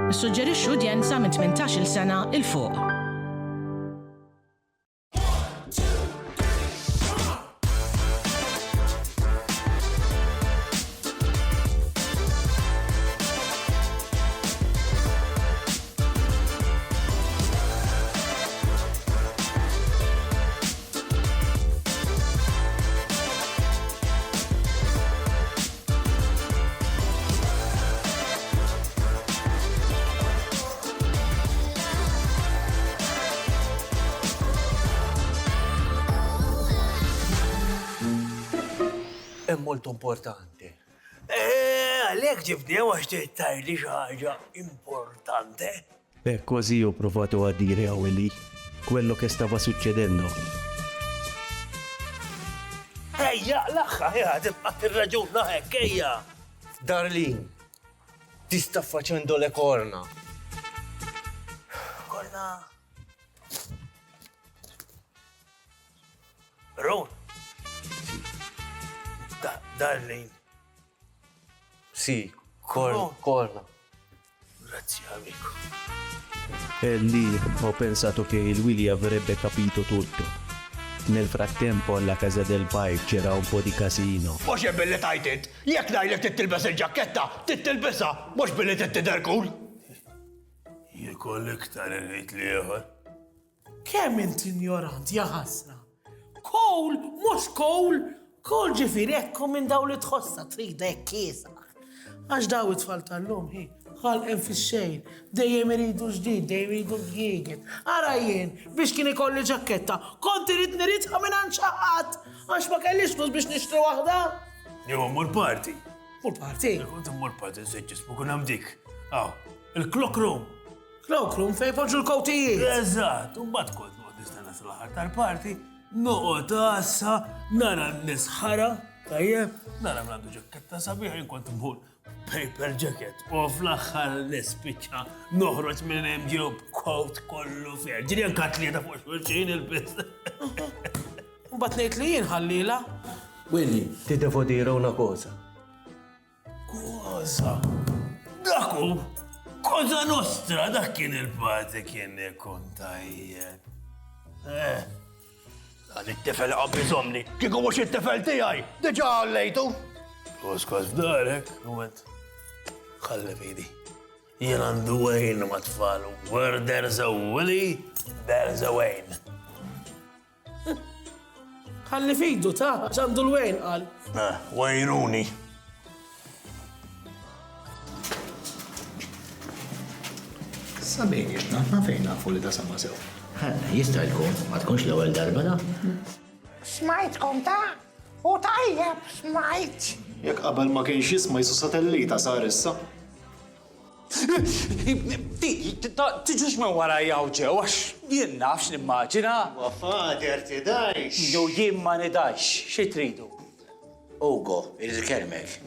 Issuġġerixxu udjenza minn 18-il sena il fuq. È molto importante. Għalhekk ġibdew għax tgħidli xi ħaġa importante. E così ho provato a dire a Willy quello che stava succedendo. Ejja, l-aħħa, tibqa' tirraġuna hekk, ejja. Darlene, ti sta facendo le corna. Korna. Ron. Darlene. Sì, corna. Grazie, amico. E lì ho pensato che il Willy avrebbe capito tutto. Nel frattempo alla casa del Pipe c'era un po' di casino. Mux billi tajtit, jekk ngħidlek tittilbes il-ġaketta, tittilbesha, mhux billi tittiderkul. Jikollek tal-rejt li ieħor. Kemm int ignorant, ja ħasra. Kowl, mhux kowl. Kol ġifiri ekku minn daw li tħossa trida jekk kiesa. Għax daw it-tfal tal-lum, ħalqen fix-xejn, dejjem iridu ġdid, dejjem iridu ġdid. Ara jien, biex kien ikolli ġaketta, kont irid niridha minn xaħat, għax ma kellix flus biex nixtri waħda. Jew mur party. Mur party? Kont mur party, seġġis, ma kun hemm dik. Aw, il-clock room. Clock room fejn poġġu l-kowtijiet. Eżatt, u mbagħad kont noqgħod nistenna sal-aħħar tal-party. Noqgħod għassa, nara n-nisħara, tajjeb, nara mlandu ġaketta sabiħ, kont mħur paper jacket, u fl-axħar nispiċċa noħroġ minn hemm ġew b'coat kollu fiha. Ġiri ankat li fuq xulxin il-biss. Mbagħad ngħid li jien ħallila. Willy, ti devo dire una cosa. Cosa? Daku, cosa nostra, dak kien il-parti kien ikun tajjeb. Għan it-tifel għabbizomni, kiku mux it-tifel tijaj, diġa għallejtu. Uskos f'darek, għumet, ħalli fidi. Jien għandu Wayne ma tfalu, where there's a Willy, there's a Wayne. Ħalli fidu ta' ġandu l-Wayne għal. Wayneuni. Sabiħ, ma fejn nafu li ta' sama sew. Jista' jkun, ma tkunx l-ewwel darba da? Smajtkom ta' u tajjeb smajt. Jekk qabel ma kienx jisma' jisu satellita sar issa. Tiġux minn wara jawġew, għax jien nafx nimmaġina. Fader tidajx. Jo jien ma nidajx, xi tridu? Ugo, irrid ikelmek.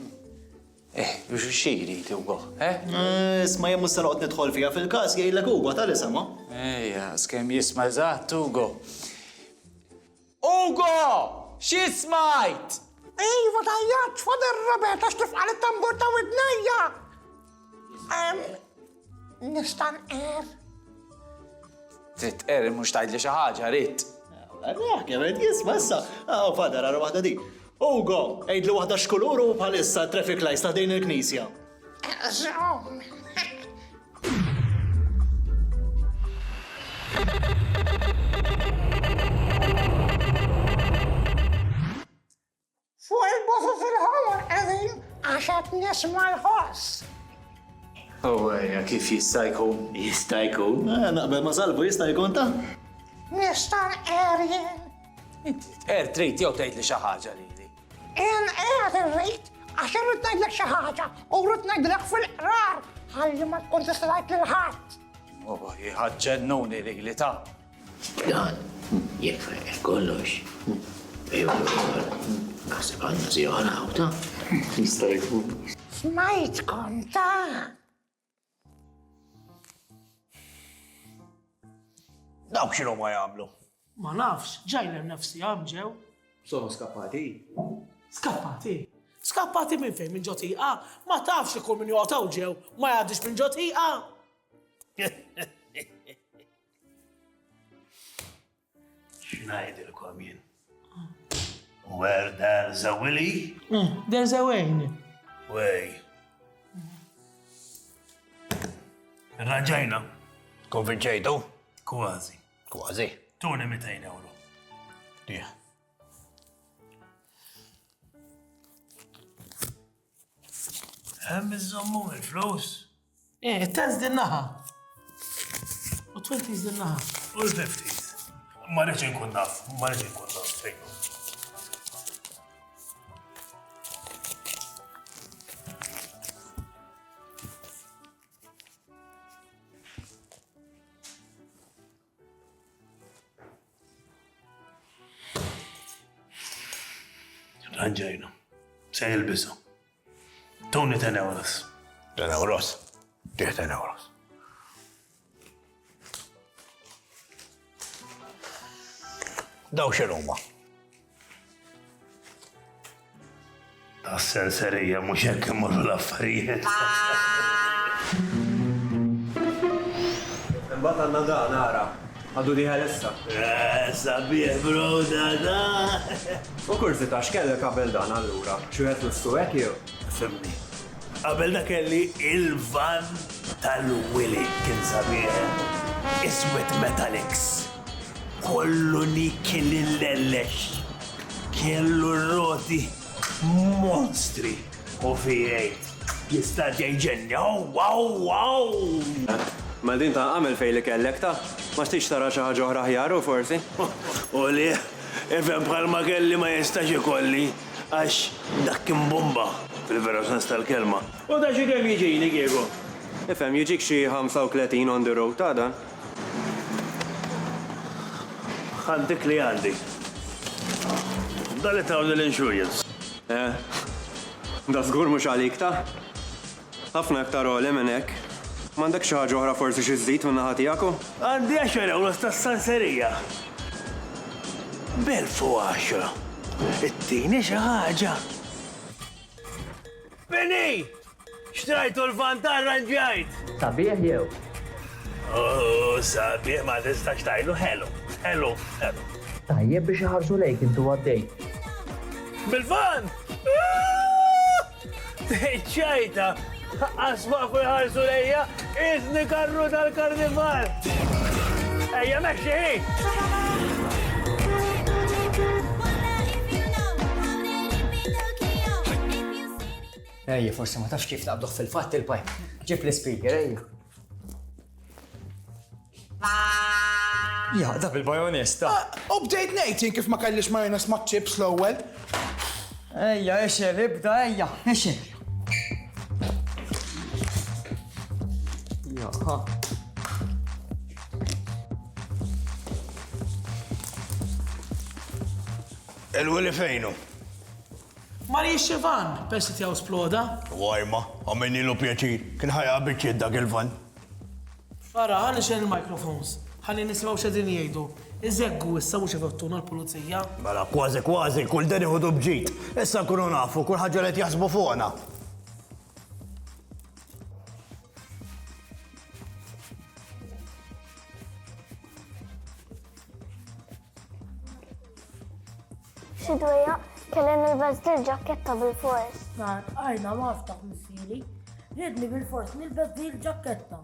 Biex xi jrid Ugo, Isma' jemmu s-salqot nidħol fija fil-każ jgħidlek Ugo tal-isema. Ejja, skemm jisma' eżatt Ugo. Ugo! Xi smajt? Iva tajjat, fader Robert, għax tifqal it-tambur ta' widnejja. Nistan Trid mhux tgħidli xi ħaġa rid. Għarrak, jgħid jisma' issa. Fader, għara waħda di. Ugo, għidli waħda xkuluru bħalissa traffic lights ta' dejn il-knisja. Żom. Fuq il-bofu fil-ħomor qegħdin għax qed nisma' l-ħoss. Kif jista' jkun? Jista' jkun. Naqbel ma salvu jista' jkun ta'. Nistan jien. Trid jew tgħidli xi ħaġa lili. Jien irrid għax irrid ngħidlek xi ħaġa u rrid ngħidlek fil-qrar ħalli ma tkun tista' tgħid lil ħadd. Ħaġġennuni lili ta'. Dan, jekk freq kollox. Naħseb għandna żi oħra ta'. Jista' jkun. Smajtkom ta'. Dawk xinu ma jagħmlu. Ma nafx, ġajlem nafsi ġew. Sono scappati? Skappati. Skappati minn fejn, minn ġotiqa. Ma tafx ikun minn joqtaw ġew, ma jgħaddix minn ġotiqa. X'ngħidilkom jien? Where there's a Willy, There's a way. way. Raġajna. Konvinċejtu? Kważi. Kważi. Tuni 200 euro. Yeah. Hemm iżommu il-flus. Tens din-naħa. U 20 din-naħa. U l-50. Ma rridx inkun naf, fejn. Ranġajna. Se jilbisu. Tuni 10 euros. 10 euros. 10 euros. Daw xeruma. Ta' senserija mux jekk imorru l-affarijiet. Imbagħad għandna da nara. Għadu diħa issa. Sabiħ, bro, da. U kurzita x'kellek qabel dan allura? Xi wieħed nistu hekk jew? Femni. Qabel da kelli il-van tal-Willy kien sabiħ. Iswed metallics. Kollu nikil l-lex. Kellu roti monstri. U V8. Jistat jgħiġenja. Wow. Ma din ta' għamel fej li kellek ta' ma stix tara xi ħaġa oħra ħjaru forsi? U li, ifhem bħalma kelli ma jistax ikolli, għax dak kien bomba fil-vera sens tal-kelma. U da xi kemm jiġini kieku. Ifhem jiġik xi 35 on the road ta' dan. Għandik li għandi. Dalli taw l-insurance. Da żgur mhux għalik ta' ħafna iktar għoli minn hekk. M'għandek xi ħaġa oħra forsi xi żid minn naħa tiegħu? Għandi 10 euro tas-sanserija. B'1010. Ittini xi ħaġa. Beni! Xtrajtu l-van tar-ranġajt. Sabiħ jew? Oh, sabiħ ma tistax tajlu hello. Tajjeb biex iħarsu lejk intu għaddej. Bil-van! Teċċajta! Asma fu jħarsu lejja, izni karru tal-karnival! Ejja meċċi! Ejja, forsi ma tafx kif naqbduħ fil-fatt il-pajp. Ġib l-speaker, ejja. Ja, da bil-bajonista. U bdejt nejtin kif ma kellix majones ma' chips l-ewwel. Ejja, ixel, ibda, ejja, ixel. Jaha. Il-Willy fejnu? Ma li xivan, persi tijaw sploda. Wajma, għamini lu pjaċir, kien ħajja bieċid dak il-van. Ara, ħalli xejn il-microphones. Ħalli nisimaw xedin jgħidu. Iżeggu issa mux evattuna l-pulizija. Bala, kważi, kull deni ħudu bġid. Issa kunu nafu, kull ħagġa li jasbu fuqna. Xidweja, kellen il-bez l-ġaketta bil-fors. Għajna ma ftaħ missili. Ridni bil-fors nil-bez l-ġaketta.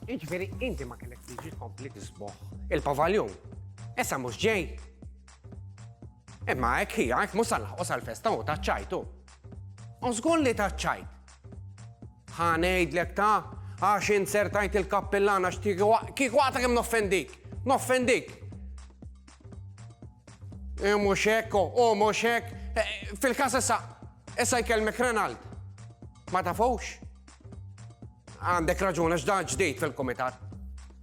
Iġveri, inti ma kellek tiġi tkompli tisboħ. Il-pavaljon. Issa mux ġej. Imma hekk hija, hekk mhux salħaqos għall-festa u taċċajtu. Użgur li taċċajt. Ħanejdlek ta' għax insertajt il-kappellana kieku għata kem noffendik. Noffendik. Mux hekk, mux hekk. Fil-kas issa jkellmek Renald. Ma tafux? Għandek raġuna x'dan ġdejt fil-komitat.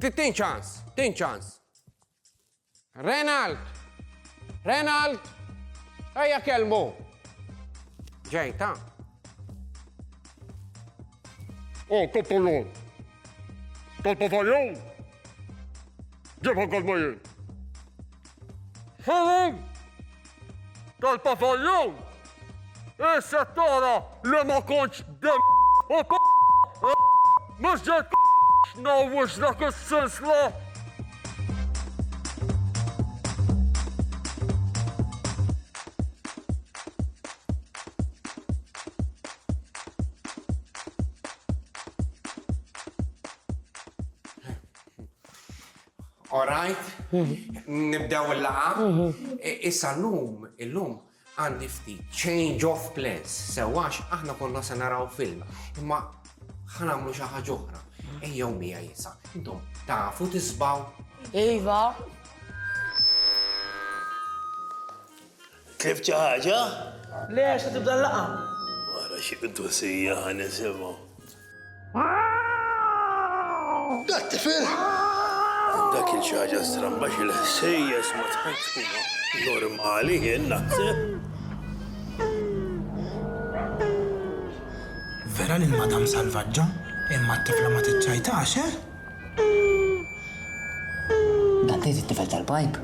Tin ċans. Renald! Ejja kelmu. Ġejta. Tal-pavaljon. Tal-pavaljon. Ġibħa kalmajen. Ħaram! Tal-pavaljon. Issa tara li ma kontx dem u mux ġed nawwix dak is-silsla. All right, nibdew il-laqa. Issa illum għandi ftit change of plans. Sewax, aħna konna se naraw film, imma ħanamlu xi ħaġa oħra. Ejjew mija jisa. Intom tafu tisbaw? Iva. Kif xi ħaġa? Le, xa tibda l-laqa. Wara xi intussija ħanisimgħu. Dak tifel! Dak il-ċaġa stramba xil-ħsejjes ma tħankuma normali jien naħseb. Vera li l-madam salvaġġa, imma t-tifla ma t-ċajtax, Dan tejt it-tifel tal-pajp.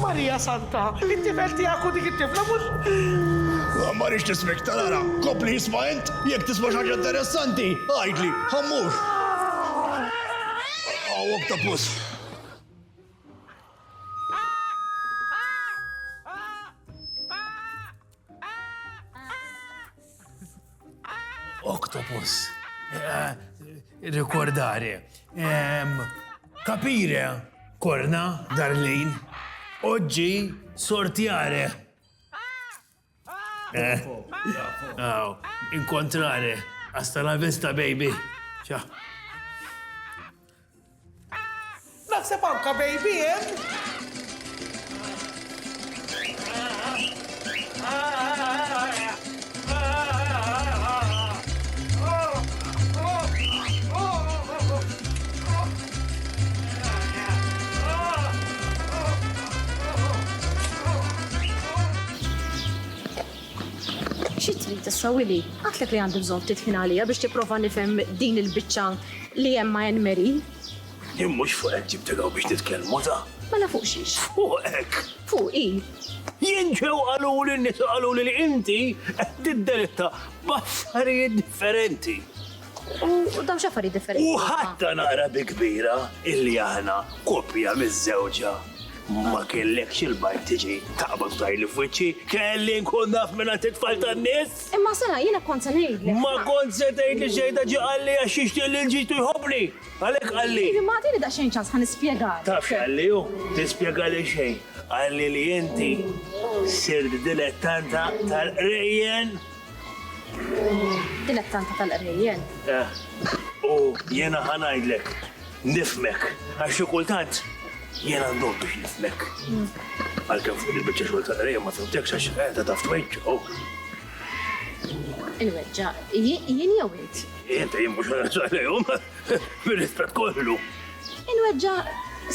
Marija Santa, it-tifel tijak u dik it-tifla mux. Ma rix tismek tal-ara, kopli jisma' int, jekk tisma' xi ħaġa interessanti, għajdli, ħammux. Oktopus. Oktopus. Rikordare. Capire. Korna, Darlene. Oggi sortiare. Incontrare. Hasta la vista, baby. Ciao. Naħseb anka, baby, Xi trid tissawili? Għatlek li għandi bżonn titħin għalija biex tipprova nifhem din il-biċċa li hemm ma' Mary. Jien mhux fuq hekk ġibtilgħu biex titkellmu ta'. Mela fuq xiex? Fuq hekk. Fuq i. Jien ġew qaluli n-nies qaluli li inti qed tiddeletta b'affarijiet differenti. U dawn x'affarijiet differenti? U ħadd nara bi kbira illi aħna koppja miż-żewġa. Ma kellekx il-bajt tiġi taqbad tajli f'wiċċi, kelli nkun naf minn titfal tan-nies. Imma sena jiena kont se ngħidlek. Ma kont se tgħidli xejn ġi qalli għax jixtieq li l-ġitu jħobbni. Għalhekk qalli. Ivi ma tiri daqsxejn ċans ħanispjegalek. Taf qalli hu, tispjegali xejn. Qalli li inti sirt dilettanta tal-qrejjen. Dilettanta tal-qrejjen? U jiena ħanajdlek, nifmek, għax xi kultant jiena ndod biex nifmek. Għalkemm fuq il-biċċa xogħol tal-qrejjen ma fimtekx għax qiegħda taf tweġġu. Il-weġġa, jien jew int? Inti jien mhux ħanġalihom bir-rispett kollu. Il-weġġa,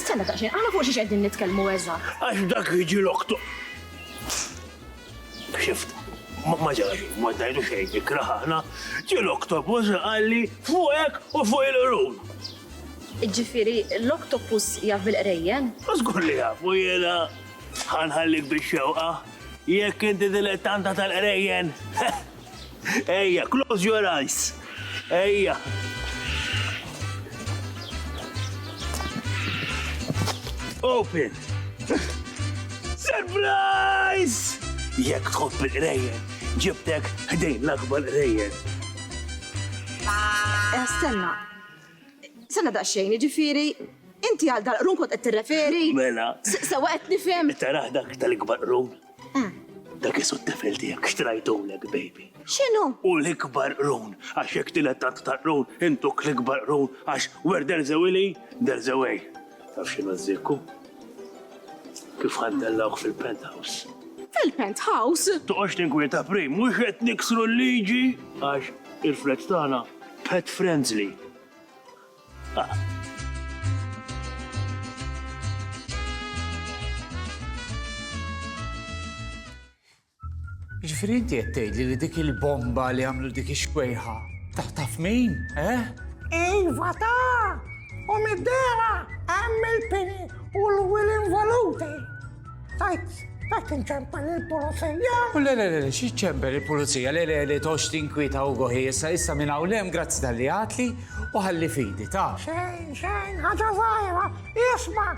stenna daqsxejn, aħna fuq xi qegħdin nitkellmu eżatt. Għax dak jiġi l-okto. Xift, ma ġaġi, ma tajdu xejn, ikraħna, ġi l-oktopus għalli fuqek u fuq il-run. Ġifieri, l-oktopus jaf bil-qrejjen? Żgur li jaf, u jiena ħanħallik bix-xewqa, jekk inti dilettanta tal-qrejjen. Ejja, close your eyes. Ejja. Open. Surprise! Jekk tħobb il-qrejjen, ġibtek ħdejn l-akbar qrejjen. Stenna daqsxejn, ġifieri, inti għal dal-qrun kont qed tirreferi? Mela. Sewa qed nifhem. Taraħ dak tal-ikbar qrun. Dak isu t-tifel tiegħek xtrajtulek, baby. X'inhu? U l-ikbar qrun, għax jekk dilettant ta' qrun, intuk l-ikbar qrun, għax where there's a willy, there's a way. Taf x'inhu żikku? Kif ħandellawk fil-penthouse. Fil-penthouse? Toqgħodx tinkwieta prim, mhux qed niksru l-liġi, għax il-flet tagħna pet friendly. Ġifri inti qed tgħidli li dik il-bomba li għamlu dik ix-xwejħa taf min, Iva ta' u mid-dera hemm il-pini u l-wil involuti. Tajt inċempel il-pulizija. Le, xi ċember il-pulizija, le tox tinkwita u goħi issa minn hawn grazzi tal-li għatli u ħalli fidi, ta' Xejn, ħaġa żgħira, isma'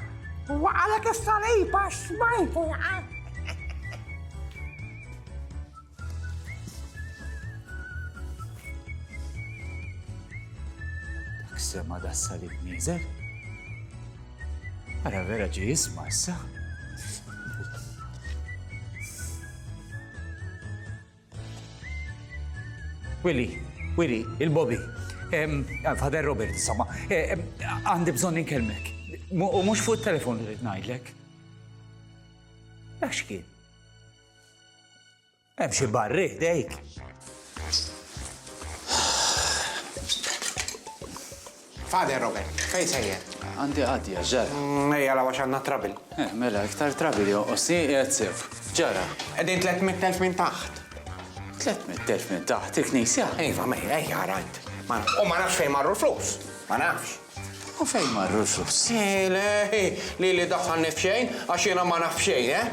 huwa għalek is-saliba x'smajtu jaqa'. Sema da s-salib nizel? Ara vera ġi jisma issa. Willy, il-Bobby. Fader Robert, insomma. Għandi bżon ninkelmek. U mux fuq il-telefon li ngħidlek. Għax kien? Hemm xi barri, dejk. Fader Robert, fej sejjer? Għandi għaddi, ġara. Ejja la għax għandna trabil. Mela, iktar trabil osni jgħadsef. Ġara. Edin 300.000 minn taħt. 300.000 minn taħt, il-knisja? Ejva, ejja, rajt. U ma nafx fej marru l-flus. Ma nafx. U fej marru l-flus? Li daħħalni fxejn, għax jena ma nafx xejn,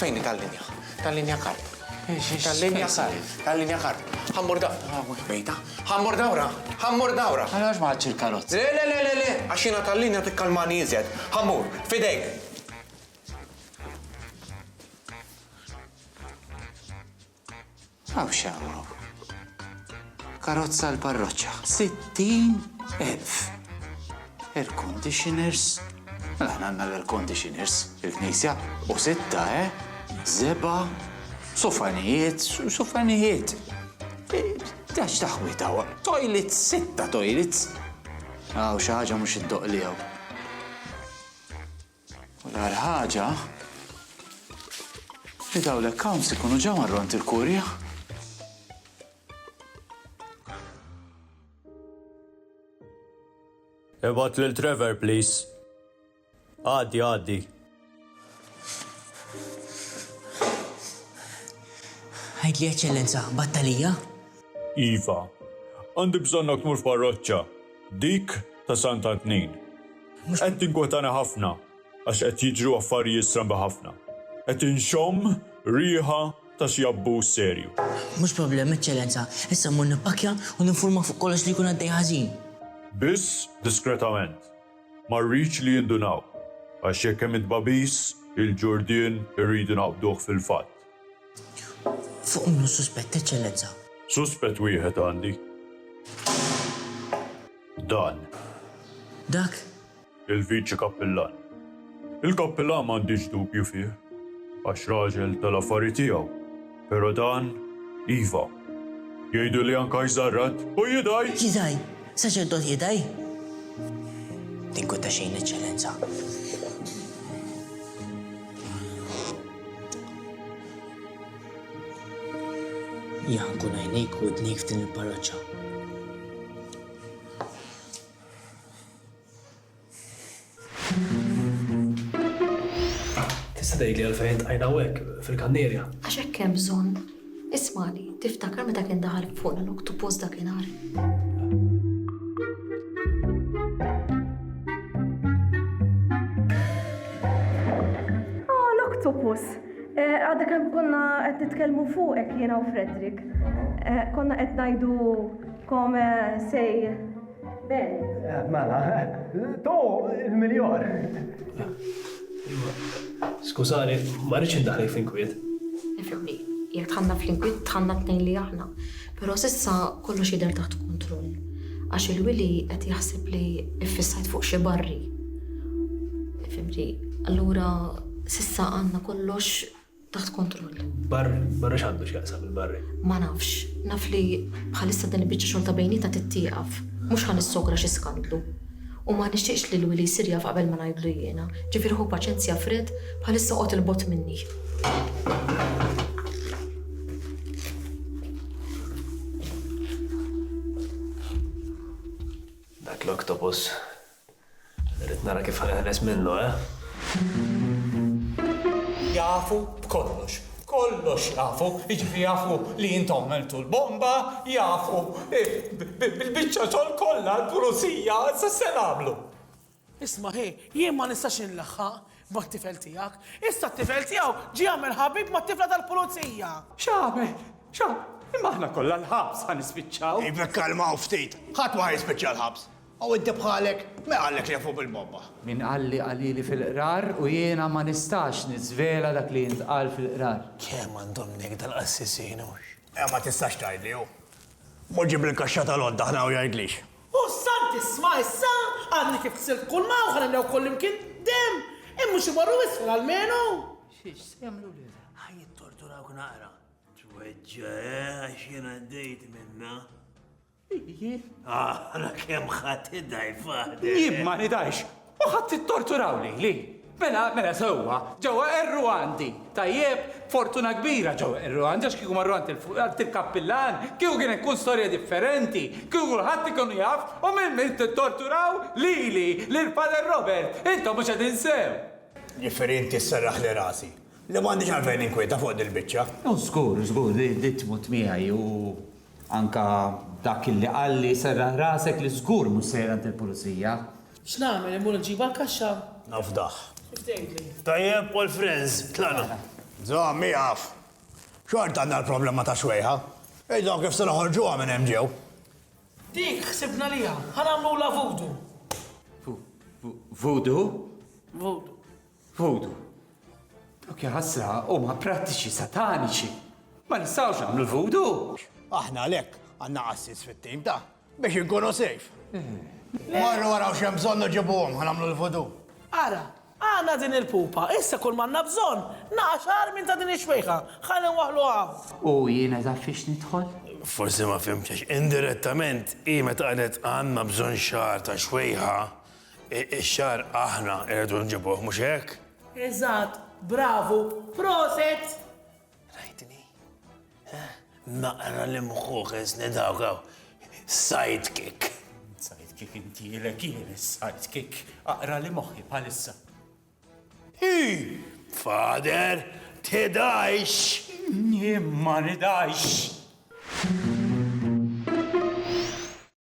Fejni tal-linja? Tal-linja karb. Tal-linja karb. Ħammur bejta. Ħammur dawra. Għalax maħġ il-karozza. Le, għax jena tal-linja tikkalmani jizjed. Ħammur, fidejk. Għaw xamru. Karozza l-parroċċa. 60,000. Air conditioners. Mela għanna l-air conditioners il-knisja. U 6, Zeba. Sofanijiet. Daċ taħwita għu. Toilets, 6 toilets. Għaw xaħġa mux id-doq li għaw. U l-ħagġa li daw l-accounts ikunu ġamarru għant il-kurja. Ebat l-Trevor, please. Għaddi. Għajdli Eccellenza, battalija? Iva, għandi bżonnok tmur f'parroċċa. Dik ta' Sant'Antnin. Qed tinkwetana ħafna, għax qed jiġru affarijiet stramba ħafna. Qed inxomm riħa ta' xi abbuż serju. Mhux problem, Eccellenza. Issa mmur nippakja u ninfurma fuq kollox li jkun għaddej ħażin. Biss diskretament. Ma rridx li jindunaw, għax jekk hemm id-babis, il-ġurdien irridu naqbduh fil-fatt. Fuq minnu suspett, Eccellenza. Suspett wieħed għandi. Dan. Dak? Il-viċi kappellan. Il-kappellan m'għandix dubju fih, għax raġel tal-affari tiegħu. Però dan, Iva. Jgħidu li anka jżarrat u jidaj. Jidaj? Saċerdot jidaj? Tinkweta xejn, Eccellenza. Jankun għajnejk u id-nejk f'din il-parroċċa. Tista' tgħidli għalfejn għajna hekk fil-kannierja. Għax hekk hemm bżonn. Ismali, tiftakar meta kien daħal fuq l-oktopus dakinhar. L-oktopus. Għadda kem konna qed nitkellmu fuqek jiena u Fredrik. Konna qed ngħidu come sej bene. Mela, to il-miljor. Skużani, ma rridx indaħlek fl-inkwiet. Nifhimni, jekk tħanna fl-inkwiet tħanna tnejn li aħna. Però s'issa kollox jidher taħt kontroll. Għax il-Willy qed jaħseb li iffissajt fuq xi barri. Fimri, allura s'issa għandna kollox taħt kontroll. Barri x'għandu x'jaqsam il-barri? Ma nafx, naf li bħalissa din il-biċċa xogħol ta' bejnietna tittieqaf. Mhux ħan issogra xi skandlu. U ma nixtieqx li l-Willy jsir jaf qabel ma ngħidlu jiena. Ġifieri ħu paċenzja Fred bħalissa qgħod il-bot minni. Dak l-oktopus Nara kif ħanes minnu, Jafu b'kollox. Kollox jafu, iġifri jafu li jintom għamiltu l-bomba, jafu bil-bicċa ċol kolla l-pulizija, issa se nagħmlu. Isma' jien ma nistax inlaħħaq mat-tifel tiegħek. Issa t-tifel tiegħu ġie għamel ħabib mat-tifla tal-pulizija. Imma aħna kollha l-ħabs ħan nispiċċaw. Ibek kalmaw ftit, ħadd ma jispiċċa l-ħabs. U inti bħalek, ma għallek li jafu bil-bomba. Min qalli qalili fil-qrar u jiena ma nistax nizvela dak li jintqal fil-qrar. Kemm għandhom nek tal-qassisin hux. Ma tistax tgħidli hu. Moġġi bil-kaxxa tal-odda ħna u jgħidlix. U sant isma' issa għadni kif tsirt kull ma u ħanimlew kull imkien dem. Immu xi marru isfel għalmenu. Xiex jagħmlu li? Ħaj jittorturawk naqra. Tweġġa, għax jena għaddejt minna. Għana kem ħat id-daj faħder. Jib ma nidajx, u ħat t-torturaw li. Mela sewa, ġewa Rwandi. Tajjeb, fortuna kbira ġewa Rwandi, għax kiku marru għant il-kappillan, kiku kien ikun storja differenti, kiku ħat ikunu jaf, u minn t-torturaw li l-Fader Robert, intom mux għad insew. Differenti s-sarraħ li rasi. Li m'għandix għalfejn inkweta fuq dil-bicċa. Żgur, li tmut miegħi u anka dak li qalli serraħ rasek li żgur mhux sejrant il-pulizija. X'nagħmel immur nġiba l-kaxxa? Nafdaħ. Tajjeb, Paul Friends, tlana. Żommi jaf. Xort għandna l-problema ta' xwejħa. Ejda kif se noħorġuha minn hemm ġew. Dik ħsibna liha, ħanamlu la voodoo. Voodoo? Voodoo. Voodoo. Ok, ħassra, huma prattiċi sataniċi. Ma nistgħux nagħmlu l-voodoo. Aħna lek għandna assis fit-tim ta' biex inkunu sejf. Marru waraw xem bżonn ġibuhom ħanamlu l-voodoo. Ara, għana din il-pupa, issa kull manna bżon, naqxar minn ta' din ix-xwejħa, ħalli waħlu għaw. U jiena taf fiex nidħol? Forsi ma fimx, indirettament, meta qalet għandna bżonn xar ta' xwejħa, ix-xar aħna irridu nġibuh mhux hekk? Eżatt, bravo, proset! Naqra li mħuħes nidawgaw. Sidekick. Sidekick inti l-ekir, sidekick. Aqra li moħħi bħalissa. Fader, tidajx. Ma nidajx.